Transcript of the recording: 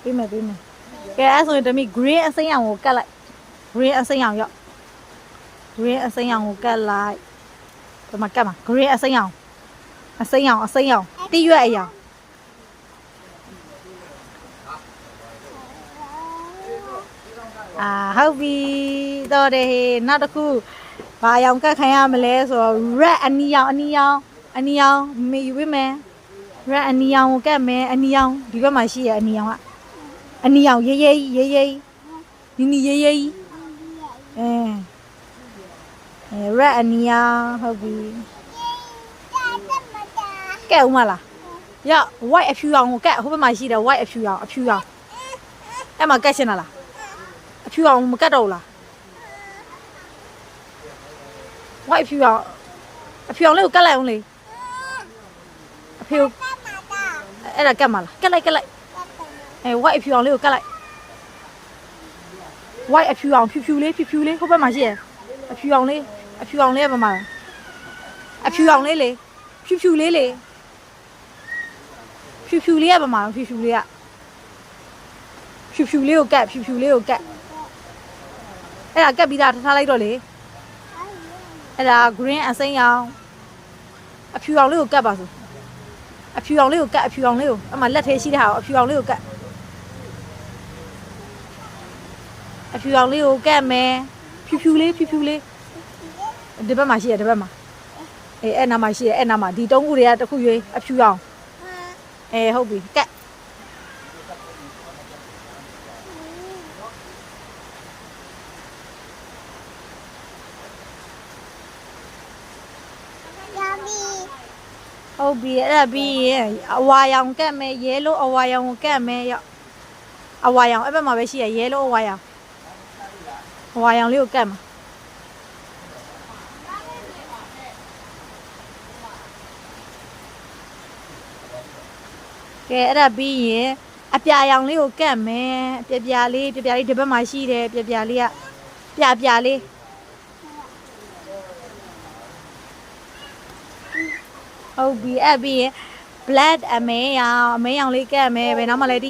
ပေးမယ်ကဲအဲ့ဆိုရင်တမီ green အစိမ်းအောင်ကိုကတ်လိုက် green အစိမ်းအောင်ရော့ green အစိမ်းအောင်ကိုကတ်လိုက်ဒီမှာကတ်မှာ green အစိမ်းအောင်တိရွက်အရာဟုတ်ပြီတော့တယ်နောက်တစ်ခုဘာရောင်ကတ်ခံရမလဲဆိုတော့ red အနီရောင်မေယူပေးမယ် red အနီရောင်ကိုကတ်မယ်အနီရောင်ဒီဘက်မှာရှိရအနီရောင်ကအနီရောင်ရေးနီရေး red အနီရောင်ဟုတ်ပြီကဲဦးမလားရ white အဖြူရောင်ကိုကတ်ဟိုဘက်မှာရှိတယ် white အဖြူရောင်အဲ့မှာကတ်ရှင်းလားအဖြူရောင်မကတ်တော့ဘူးလား white အဖြူရောင်လေးကိုကတ်လိုက်အောင်လေအဖြူအဲ့ဒါကတ်မလားကတ်လိုက်white အဖြူရောင်လေးကိုကတ်လိုက် white အဖြူရောင်ဖြူလေးဟိုဘက်မှာရှိရအဖြူရောင်လေးကဘာမှအဖြူရောင်လေးလေဖြူလေးလေဖြူလေးကဘာမှဖြူလေးကိုကတ်အဲ့ဒါကတ်ပြီးသားထားလိုက်တော့လေအဲ့ဒါ green အစိမ်းရောင်အဖြူရောင်လေးကိုကတ်ပါဆိုအဖြူရောင်လေးကိုအမှလက်ထဲရှိတဲ့ဟာအဖြူရောင်လေးကိုကတ်အဖြူရောင်လေးကိုကတ်မယ်ဖြူလေးဒီဘက်မှာရှိရဒီဘက်မှာအဲ့နာမှာရှိရအဲ့နာမှာဒီတုံးခုတွေကတစ်ခုရွေးအဖြူရောင်ဟုတ်ပြီကတ်ဟုတ်ပြီအဲ့ဒါပြီးရင်အဝါရောင်ကတ်မယ်ရဲလို့အဝါရောင်ကိုကတ်မယ်ရောအဝါရောင်အဲ့ဘက်မှာပဲရှိရရဲလို့အဝါရောင်လေးကိုကတ်မှာကဲအဲ့ဒါပြီးရင်အပြာရောင်လေးကိုကတ်မယ်ပြာလေးဒီဘက်မှာရှိတယ်ပြာလေးကပြလေးဟုတ်ပြီအဲ့ပြီးရင် black အမဲရောင်လေးကတ်မယ်ဘယ်နောက်မှလည်း